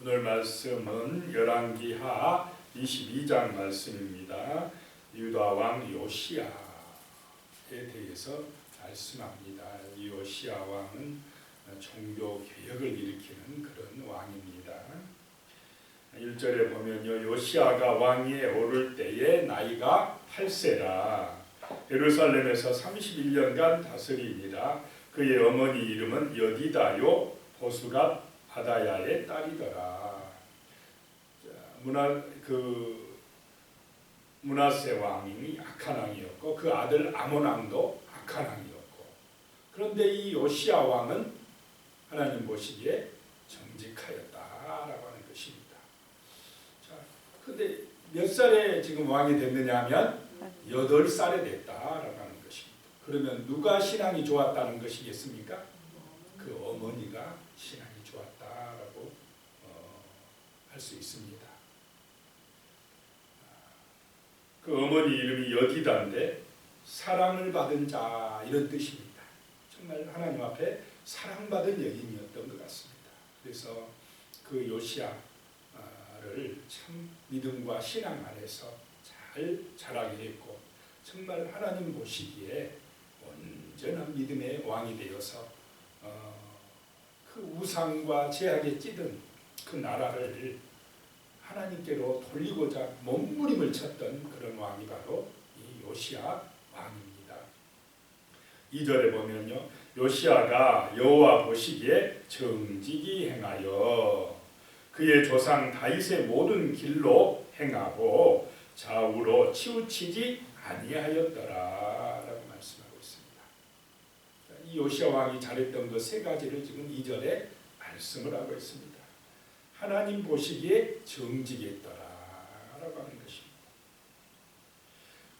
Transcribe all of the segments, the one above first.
오늘 말씀은 열왕기하 22장 말씀입니다. 유다 왕 요시야에 대해서 말씀합니다. 이 요시야 왕은 종교 개혁을 일으키는 그런 왕입니다. 1절에 보면요, 요시야가 왕위에 오를 때에 나이가 8세라 예루살렘에서 31년간 다스리니라. 그의 어머니 이름은 여디다요 보수가 아다야의 딸이더라. 문하세 왕이 악한 왕이었고 그 아들 아몬 왕도 악한 왕이었고, 그런데 이 요시야 왕은 하나님 보시기에 정직하였다라고 하는 것입니다. 자, 근데 몇 살에 지금 왕이 됐느냐 하면 8살에 됐다라고 하는 것입니다. 그러면 누가 신앙이 좋았다는 것이겠습니까? 그 어머니가 신앙이 좋았다라고 할 수 있습니다. 그 어머니 이름이 여디다인데 사랑을 받은 자 이런 뜻입니다. 정말 하나님 앞에 사랑받은 여인이었던 것 같습니다. 그래서 그 요시야를 참 믿음과 신앙 안에서 잘 자라게 했고, 정말 하나님 보시기에 온전한 믿음의 왕이 되어서 그 우상과 제약에 찌든 그 나라를 하나님께로 돌리고자 몸부림을 쳤던 그런 왕이 바로 이 요시야 왕입니다. 2절에 보면요, 요시야가 여호와 보시기에 정직히 행하여 그의 조상 다윗의 모든 길로 행하고 좌우로 치우치지 아니하였더라라고 말씀하고 있습니다. 이 요시야 왕이 잘했던 그 세 가지를 지금 2절에 말씀을 하고 있습니다. 하나님 보시기에 정직했더라라고 하는 것입니다.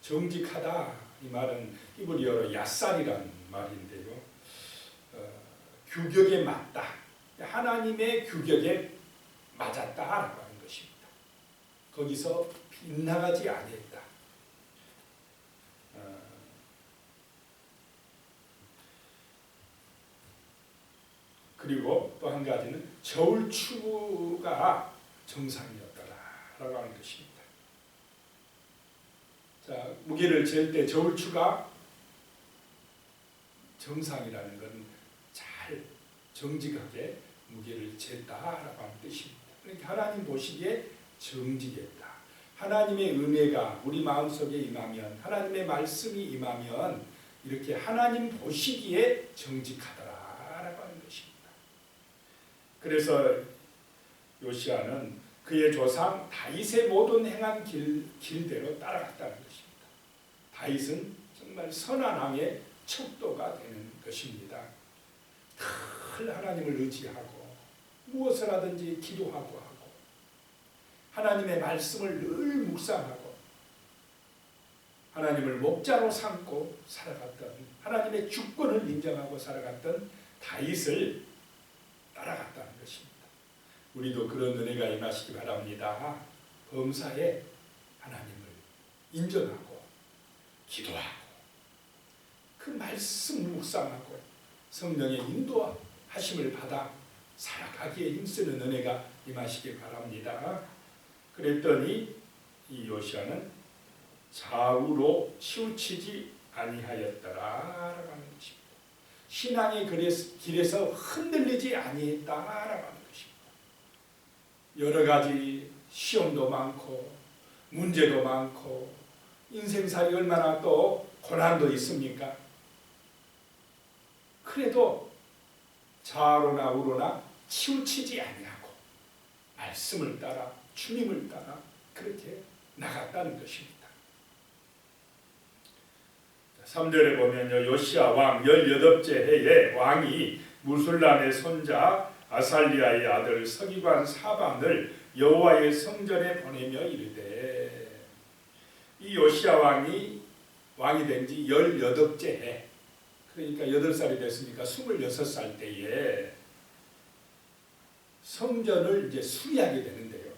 정직하다 이 말은 히브리어로 야살이라는 말인데요, 규격에 맞다, 하나님의 규격에 맞았다라고 하는 것입니다. 거기서 빗나가지 아니했다. 그리고 또 한 가지는 저울추가 정상이었더라라고 하는 것입니다. 자, 무게를 잴 때 저울추가 정상이라는 건 잘 정직하게 무게를 쟀다라고 하는 뜻입니다. 그러니까 하나님 보시기에 정직했다. 하나님의 은혜가 우리 마음속에 임하면, 하나님의 말씀이 임하면 이렇게 하나님 보시기에 정직하더라라고 하는 것입니다. 그래서 요시야는 그의 조상 다윗의 모든 행한 길대로 따라갔다는 것입니다. 다윗은 정말 선한 왕의 척도가 되는 것입니다. 늘 하나님을 의지하고 무엇을 하든지 기도하고 하고 하나님의 말씀을 늘 묵상하고 하나님을 목자로 삼고 살아갔던, 하나님의 주권을 인정하고 살아갔던 다윗을 따라갔다는 것입니다. 우리도 그런 은혜가 임하시기 바랍니다. 범사에 하나님을 인정하고 기도하고 그 말씀 묵상하고 성령의 인도하심을 받아 살아가기에 힘쓰는 은혜가 임하시기 바랍니다. 그랬더니 이 요시야는 좌우로 치우치지 아니하였더라라고 하는 것입니다. 신앙의 길에서 흔들리지 아니했다라고 하는 것입니다. 여러 가지 시험도 많고 문제도 많고 인생살이 얼마나 또 고난도 있습니까? 그래도 좌로나 우로나 치우치지 아니하고 말씀을 따라 주님을 따라 그렇게 나갔다는 것입니다. 3절에 보면요, 요시야 왕 18째 해에 왕이 무술람의 손자 아살리아의 아들 서기관 사반을 여호와의 성전에 보내며 이르되, 이 요시야 왕이 된 지 18째 해, 그러니까 8살이 됐으니까 26살 때에 성전을 이제 수리하게 되는데요,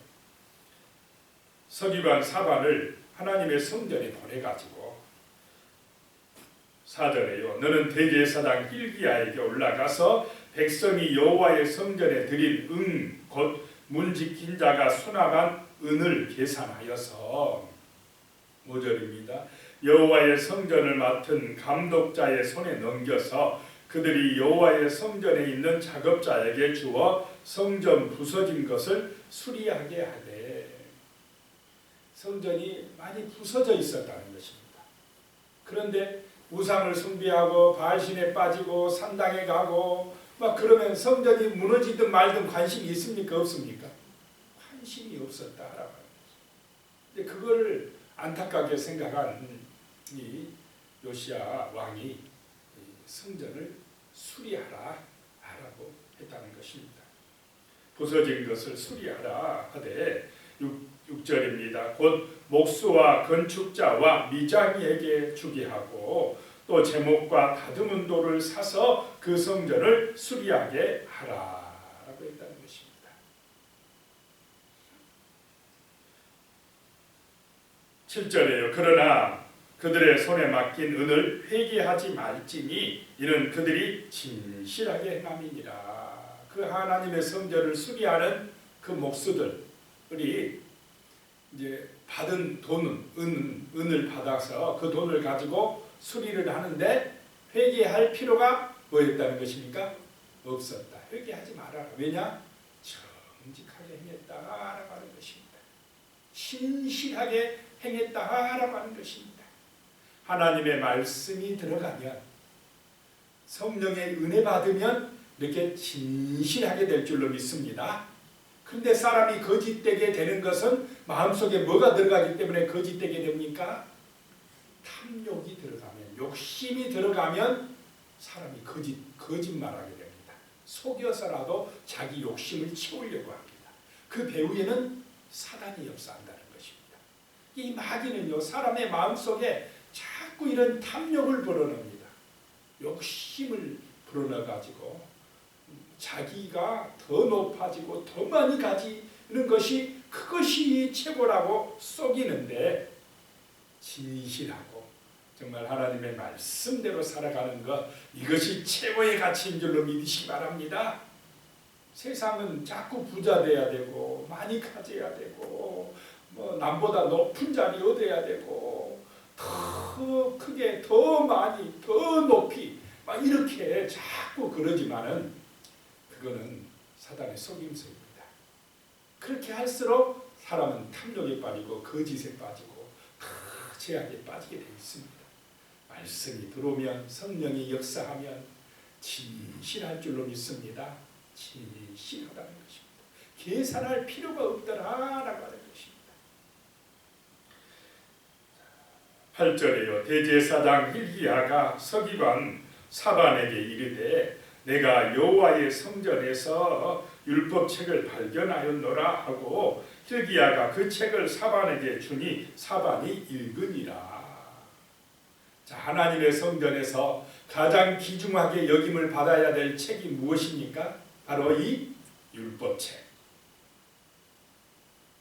서기관 사반을 하나님의 성전에 보내가지고 4절에요, 너는 대제사장 hil기야에게 올라가서 백성이 여호와의 성전에 드릴 곧 문 지킨 자가 수납한 은을 계산하여서 5절입니다. 여호와의 성전을 맡은 감독자의 손에 넘겨서 그들이 여호와의 성전에 있는 작업자에게 주어 성전 부서진 것을 수리하게 하되, 성전이 많이 부서져 있었다는 것입니다. 그런데 우상을 숭배하고 바알신에 빠지고 산당에 가고 막 그러면 성전이 무너지든 말든 관심이 있습니까? 없습니까? 관심이 없었다라고 하는 거죠. 근데 그걸 안타깝게 생각한 이 요시야 왕이 성전을 수리하라라고 했다는 것입니다. 부서진 것을 수리하라 하되 6절입니다. 곧 목수와 건축자와 미장이에게 주게 하고 또 제목과 다듬은 돌을 사서 그 성전을 수리하게 하라라고 했다는 것입니다. 7절에요. 그러나 그들의 손에 맡긴 은을 회개하지 말지니 이는 그들이 진실하게 행함이니라. 그 하나님의 성전을 수리하는 그 목수들이 이제 받은 돈은 은을 받아서 그 돈을 가지고 수리를 하는데 회개할 필요가 뭐였다는 것입니까? 없었다. 회개하지 말아라. 왜냐? 정직하게 행했다라고 하는 것입니다. 신실하게 행했다라고 하는 것입니다. 하나님의 말씀이 들어가면, 성령의 은혜 받으면 이렇게 진실하게 될 줄로 믿습니다. 그런데 사람이 거짓되게 되는 것은 마음속에 뭐가 들어가기 때문에 거짓되게 됩니까? 탐욕이 들어가면, 욕심이 들어가면 사람이 거짓말하게 됩니다. 속여서라도 자기 욕심을 채우려고 합니다. 그 배후에는 사단이 역사한다는 것입니다. 이 마귀는요, 사람의 마음속에 자꾸 이런 탐욕을 불어넣습니다. 욕심을 불어넣어가지고 자기가 더 높아지고 더 많이 가지는 것이, 그것이 최고라고 속이는데, 진실하고 정말 하나님의 말씀대로 살아가는 것, 이것이 최고의 가치인 줄로 믿으시기 바랍니다. 세상은 자꾸 부자 돼야 되고 많이 가져야 되고 뭐 남보다 높은 자리 얻어야 되고 더 크게 더 많이 더 높이 막 이렇게 자꾸 그러지만은 그거는 사단의 속임수입니다. 그렇게 할수록 사람은 탐욕에 빠지고 거짓에 빠지고 죄악에 빠지게 되어 있습니다. 말씀이 들어오면, 성령이 역사하면 진실할 줄로 믿습니다. 진실하다는 것입니다. 계산할 필요가 없더라라고 하는 것입니다. 8절에요. 대제사장 hil기야가 서기관 사반에게 이르되 내가 여호와의 성전에서 율법책을 발견하였노라 하고 hil기야가 그 책을 사반에게 주니 사반이 읽으니라. 자, 하나님의 성전에서 가장 귀중하게 여김을 받아야 될 책이 무엇입니까? 바로 이 율법책.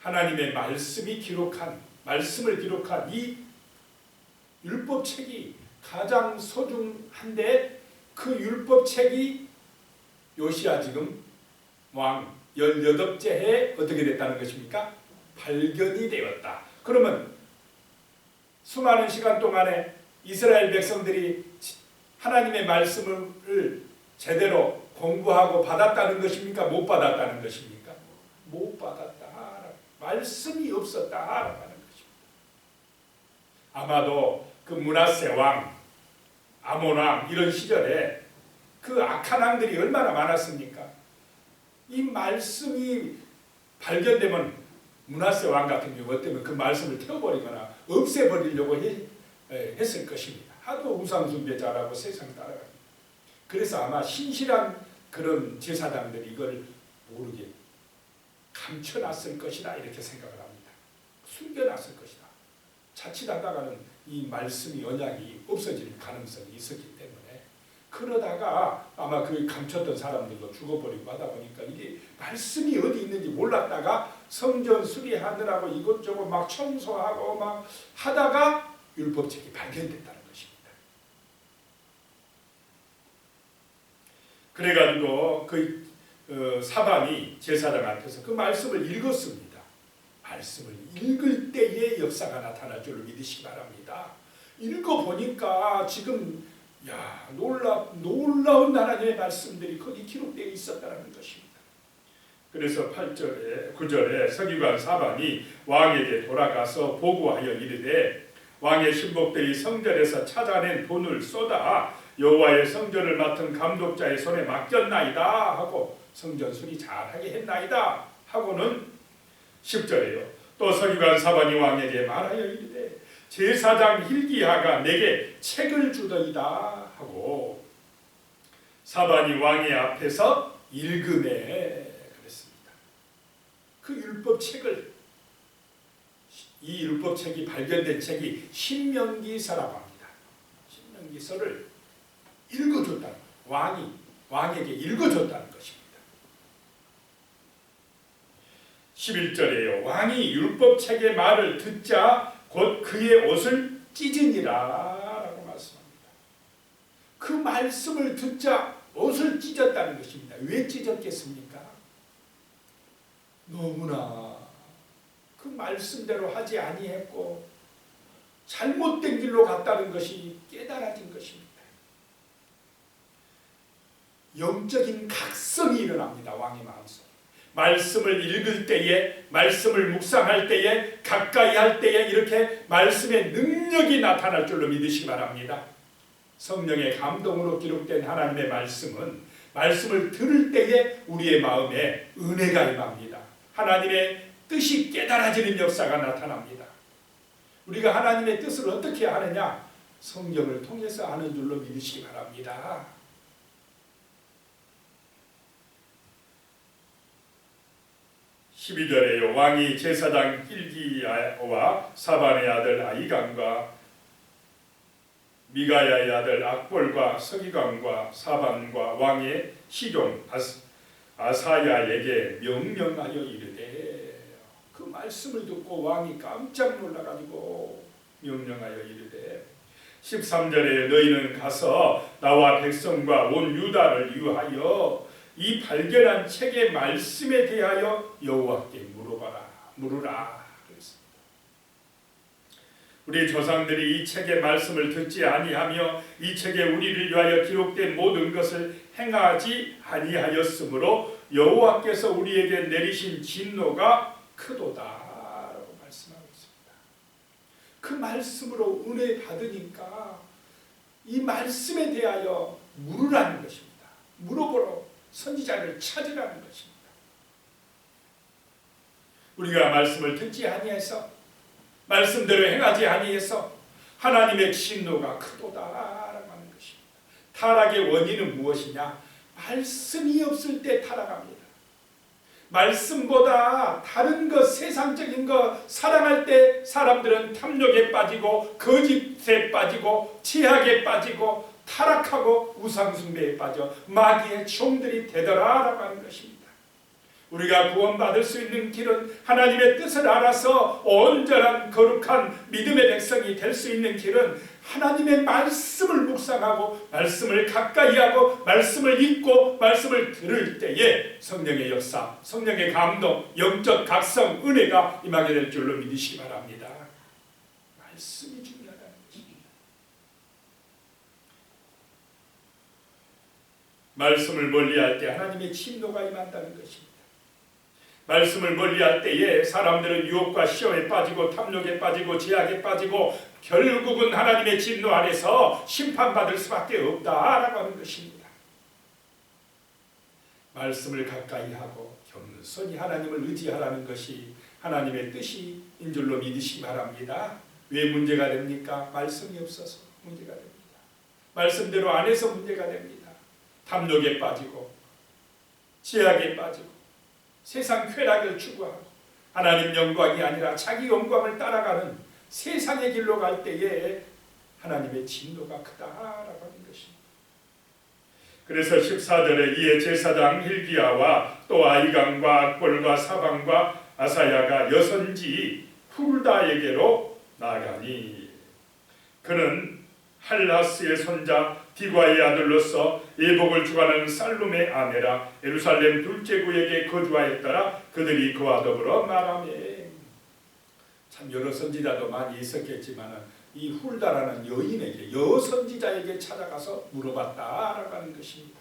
하나님의 말씀을 기록한 이 율법책이 가장 소중한데, 그 율법책이 요시야 지금 왕 18째 해에 어떻게 됐다는 것입니까? 발견이 되었다. 그러면 수많은 시간 동안에 이스라엘 백성들이 하나님의 말씀을 제대로 공부하고 받았다는 것입니까? 못 받았다는 것입니까? 못 받았다. 말씀이 없었다라고 하는 것입니다. 아마도 그 므낫세 왕, 아몬 왕 이런 시절에 그 악한 왕들이 얼마나 많았습니까? 이 말씀이 발견되면 므낫세 왕 같은 경우 어때면 그 말씀을 태워버리거나 없애버리려고 했을 것입니다. 하도 우상숭배자라고 세상 따라갑니다. 그래서 아마 신실한 그런 제사장들이 이걸 모르게 감춰놨을 것이다 이렇게 생각을 합니다. 숨겨놨을 것이다. 자칫하다가는 이 말씀이, 언약이 없어질 가능성이 있었기 때문에, 그러다가 아마 그 감췄던 사람들도 죽어버리고 하다 보니까 이게 말씀이 어디 있는지 몰랐다가 성전 수리하느라고 이것저것 막 청소하고 막 하다가 율법책이 발견됐다는 것입니다. 그래가지고 그 사반이 제사장 앞에서 그 말씀을 읽었습니다. 말씀을 읽을 때에 역사가 나타날 줄로 믿으시기 바랍니다. 읽어보니까 지금 놀라운 하나님의 말씀들이 거기 기록되어 있었다는 것입니다. 그래서 8절에 9절에 서기관 사반이 왕에게 돌아가서 보고하여 이르되 왕의 신복들이 성전에서 찾아낸 돈을 쏟아 여호와의 성전을 맡은 감독자의 손에 맡겼나이다 하고 성전 수리 잘하게 했나이다 하고는 10절에요. 또 서기관 사반이 왕에게 말하여 이르되 제사장 hil기야가 내게 책을 주더이다 하고 사반이 왕의 앞에서 읽음에 그랬습니다. 그 율법책을 이 율법책이 발견된 책이 신명기서라고 합니다. 신명기서를 읽어줬다는 왕에게 읽어줬다는 것입니다. 11절에요. 왕이 율법책의 말을 듣자 곧 그의 옷을 찢으니라 라고 말씀합니다. 그 말씀을 듣자 옷을 찢었다는 것입니다. 왜 찢었겠습니까? 너무나 그 말씀대로 하지 아니했고 잘못된 길로 갔다는 것이 깨달아진 것입니다. 영적인 각성이 일어납니다. 왕의 마음속에. 말씀을 읽을 때에, 말씀을 묵상할 때에, 가까이 할 때에 이렇게 말씀의 능력이 나타날 줄로 믿으시기 바랍니다. 성령의 감동으로 기록된 하나님의 말씀은 말씀을 들을 때에 우리의 마음에 은혜가 임합니다. 하나님의 뜻이 깨달아지는 역사가 나타납니다. 우리가 하나님의 뜻을 어떻게 하느냐? 성경을 통해서 아는 줄로 믿으시기 바랍니다. 12절에요. 왕이 제사장 hil기야와 사반의 아들 아이감과 미가야의 아들 악볼과 서기관과 사반과 왕의 시종 아사야에게 명령하여 이르되 그 말씀을 듣고 왕이 깜짝 놀라가지고 명령하여 이르되 13절에 너희는 가서 나와 백성과 온 유다를 위하여 이 발견한 책의 말씀에 대하여 여호와께 물으라 그랬습니다. 우리 조상들이 이 책의 말씀을 듣지 아니하며 이 책에 우리를 위하여 기록된 모든 것을 행하지 아니하였으므로 여호와께서 우리에게 내리신 진노가 크도다라고 말씀하고 있습니다. 그 말씀으로 은혜 받으니까 이 말씀에 대하여 물으라는 것입니다. 물어보러 선지자를 찾으라는 것입니다. 우리가 말씀을 듣지 아니해서 말씀대로 행하지 아니해서 하나님의 진노가 크도다라고 하는 것입니다. 타락의 원인은 무엇이냐? 말씀이 없을 때 타락합니다. 말씀보다 다른 것, 세상적인 것 사랑할 때 사람들은 탐욕에 빠지고 거짓에 빠지고 죄악에 빠지고 타락하고 우상숭배에 빠져 마귀의 종들이 되더라라고 하는 것입니다. 우리가 구원받을 수 있는 길은 하나님의 뜻을 알아서 온전한 거룩한 믿음의 백성이 될 수 있는 길은 하나님의 말씀을 묵상하고 말씀을 가까이 하고 말씀을 읽고 말씀을 들을 때에 성령의 역사, 성령의 감동, 영적 각성, 은혜가 임하게 될 줄로 믿으시기 바랍니다. 말씀이 중요하다는 것입니다. 말씀을 멀리할 때 하나님의 진노가 임한다는 것입니다. 말씀을 멀리할 때에 사람들은 유혹과 시험에 빠지고 탐욕에 빠지고 죄악에 빠지고 결국은 하나님의 진노 아래서 심판받을 수밖에 없다라고 하는 것입니다. 말씀을 가까이 하고 겸손히 하나님을 의지하라는 것이 하나님의 뜻인 줄로 믿으시기 바랍니다. 왜 문제가 됩니까? 말씀이 없어서 문제가 됩니다. 말씀대로 안 해서 문제가 됩니다. 탐욕에 빠지고 죄악에 빠지고 세상 쾌락을 추구하고 하나님 영광이 아니라 자기 영광을 따라가는 세상의 길로 갈 때에 하나님의 진노가 크다라고 하는 것입니다. 그래서 14절에 이에 제사장 hil기야와 또 아이감과 악볼과 사반과 아사야가 여선지 훌다에게로 나가니 그는 할라스의 손자 디과의 아들로서 예복을 주관하는 살룸의 아내라 예루살렘 둘째 구역에 거주하였더라. 그들이 그와 더불어 말하매. 참 여러 선지자도 많이 있었겠지만 이 훌다라는 여인에게 여선지자에게 찾아가서 물어봤다라고 하는 것입니다.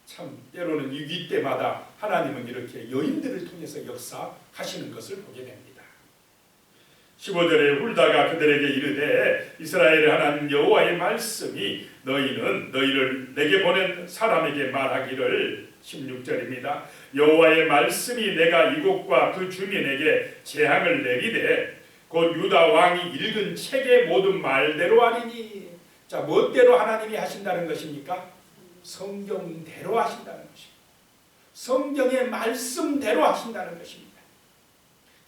참 때로는 위기 때마다 하나님은 이렇게 여인들을 통해서 역사하시는 것을 보게 됩니다. 15절에 훌다가 그들에게 이르되 이스라엘의 하나님 여호와의 말씀이 너희는 너희를 내게 보낸 사람에게 말하기를 16절입니다. 여호와의 말씀이 내가 이곳과 그 주민에게 재앙을 내리되 곧 유다 왕이 읽은 책의 모든 말대로 하리니. 자, 멋대로 하나님이 하신다는 것입니까? 성경대로 하신다는 것입니다. 성경의 말씀대로 하신다는 것입니다.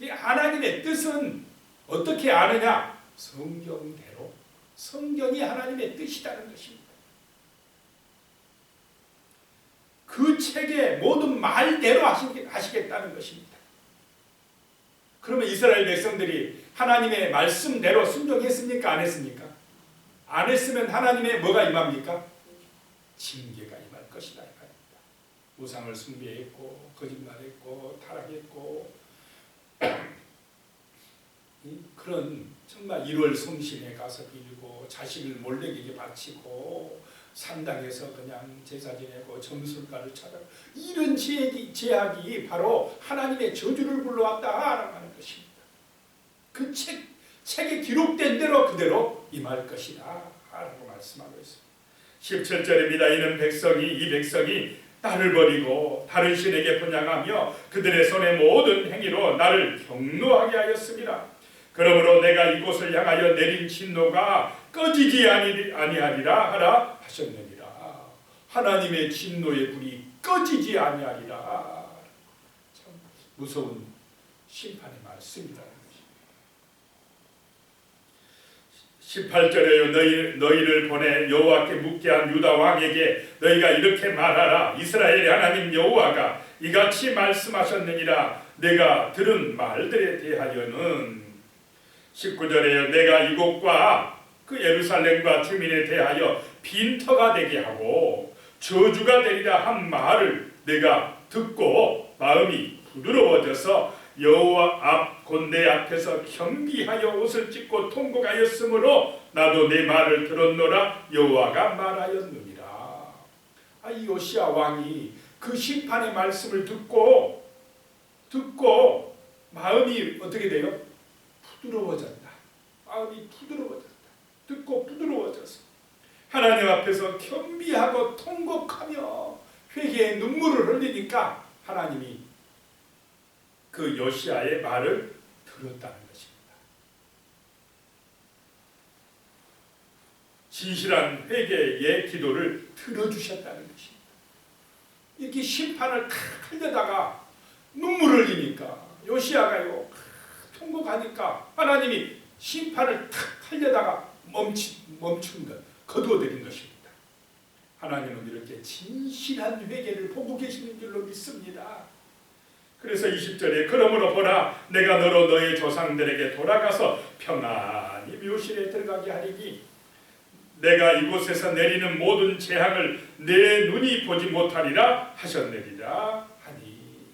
이 하나님의 뜻은 어떻게 아느냐? 성경대로. 성경이 하나님의 뜻이라는 것입니다. 그 책의 모든 말대로 하시겠다는 것입니다. 그러면 이스라엘 백성들이 하나님의 말씀대로 순종했습니까? 안 했습니까? 안 했으면 하나님의 뭐가 임합니까? 징계가 임할 것이다. 우상을 숭배했고 거짓말했고 타락했고 그런 정말 1월 성신에 가서 빌고 자식을 몰래에게 바치고 산당에서 그냥 제사 지내고 점술가를 찾아 이런 제약이 바로 하나님의 저주를 불러왔다라고 하는 것입니다. 그 책에 기록된 대로 그대로 임할 것이다 라고 말씀하고 있습니다. 17절입니다. 이 백성이 나를 버리고 다른 신에게 분향하며 그들의 손의 모든 행위로 나를 경노하게 하였습니다. 그러므로 내가 이곳을 향하여 내린 진노가 꺼지지 아니하리라 하라 하셨느니라. 하나님의 진노의 불이 꺼지지 아니하리라. 참 무서운 심판의 말씀이라는 것입니다. 18절에요. 너희를 보내 여호와께 묻게 한 유다 왕에게 너희가 이렇게 말하라. 이스라엘의 하나님 여호와가 이같이 말씀하셨느니라. 내가 들은 말들에 대하여는 19절에요. 내가 이곳과 그 예루살렘과 주민에 대하여 빈터가 되게 하고 저주가 되리라 한 말을 내가 듣고 마음이 부드러워져서 여호와 앞 곧 내 앞에서 겸비하여 옷을 찢고 통곡하였으므로 나도 내 말을 들었노라 여호와가 말하였느니라. 이 요시야 왕이 그 심판의 말씀을 듣고 마음이 어떻게 돼요? 부드러워졌다. 마음이 부드러워졌다. 듣고 부드러워져서 하나님 앞에서 겸비하고 통곡하며 회개의 눈물을 흘리니까 하나님이 그 요시야의 말을 들었다는 것입니다. 진실한 회개의 기도를 들어주셨다는 것입니다. 이렇게 심판을 하려다가 눈물을 흘리니까 요시야가요 통곡하니까 하나님이 심판을 하려다가 멈춘 것, 거두어들인 것입니다. 하나님은 이렇게 진실한 회개를 보고 계시는 줄로 믿습니다. 그래서 20절에 그러므로 보라 내가 너로 너의 조상들에게 돌아가서 평안히 묘실에 들어가게 하리니 내가 이곳에서 내리는 모든 재앙을 내 눈이 보지 못하리라 하셨느니라 하니.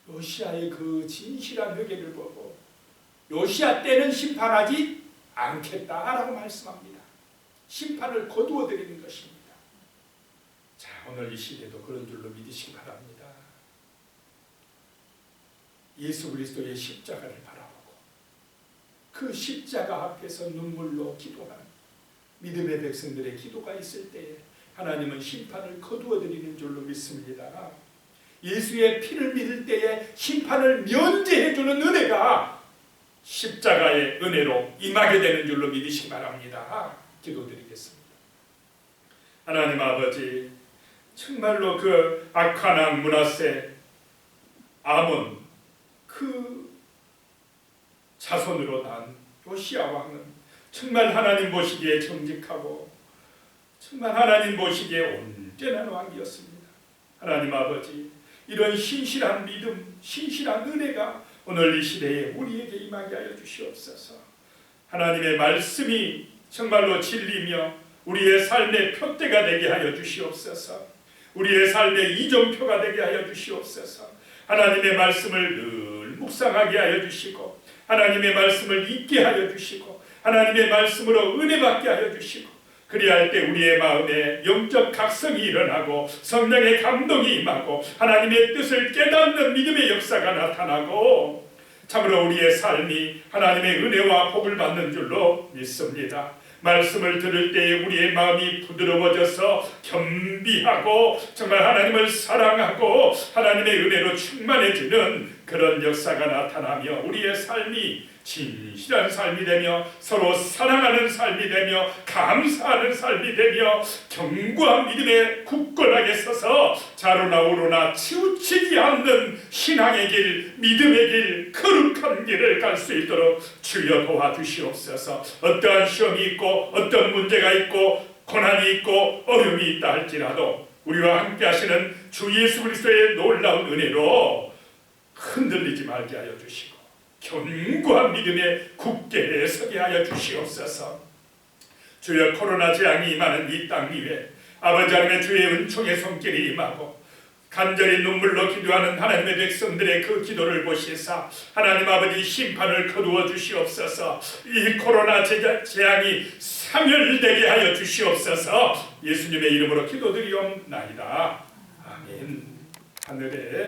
요시야의 그 진실한 회개를 보고 요시야 때는 심판하지 않겠다라고 말씀합니다. 심판을 거두어드리는 것입니다. 자, 오늘 이 시대도 그런 줄로 믿으시기 바랍니다. 예수 그리스도의 십자가를 바라보고 그 십자가 앞에서 눈물로 기도하는 믿음의 백성들의 기도가 있을 때에 하나님은 심판을 거두어드리는 줄로 믿습니다. 예수의 피를 믿을 때에 심판을 면제해주는 은혜가 십자가의 은혜로 임하게 되는 줄로 믿으시기 바랍니다. 기도드리겠습니다. 하나님 아버지, 정말로 그 악한 왕 므낫세 아몬 그 자손으로 난 요시야 왕은 정말 하나님 보시기에 정직하고 정말 하나님 보시기에 온전한 왕이었습니다. 하나님 아버지, 이런 신실한 믿음, 신실한 은혜가 오늘 이 시대에 우리에게 임하게 하여 주시옵소서. 하나님의 말씀이 정말로 진리며 우리의 삶의 표대가 되게 하여 주시옵소서. 우리의 삶의 이정표가 되게 하여 주시옵소서. 하나님의 말씀을 늘 묵상하게 하여 주시고, 하나님의 말씀을 잊게 하여 주시고, 하나님의 말씀으로 은혜 받게 하여 주시고, 그리할 때 우리의 마음에 영적 각성이 일어나고 성령의 감동이 임하고 하나님의 뜻을 깨닫는 믿음의 역사가 나타나고, 참으로 우리의 삶이 하나님의 은혜와 복을 받는 줄로 믿습니다. 말씀을 들을 때에 우리의 마음이 부드러워져서 겸비하고 정말 하나님을 사랑하고 하나님의 은혜로 충만해지는 그런 역사가 나타나며 우리의 삶이 진실한 삶이 되며 서로 사랑하는 삶이 되며 감사하는 삶이 되며 견고한 믿음에 굳건하게 서서 좌로나 우로나 치우치지 않는 신앙의 길, 믿음의 길, 거룩한 길을 갈 수 있도록 주여 도와주시옵소서. 어떠한 시험이 있고 어떤 문제가 있고 고난이 있고 어려움이 있다 할지라도 우리와 함께 하시는 주 예수 그리스도의 놀라운 은혜로 흔들리지 말게 하여 주시고 견고한 믿음에 굳게 서게 하여 주시옵소서. 주여, 코로나 재앙이 임하는 이 땅 위에 아버지 하나님의 주의 은총의 손길이 임하고 간절히 눈물로 기도하는 하나님의 백성들의 그 기도를 보시사 하나님 아버지 심판을 거두어 주시옵소서. 이 코로나 재앙이 사멸되게 하여 주시옵소서. 예수님의 이름으로 기도드리옵나이다. 아멘. 하늘에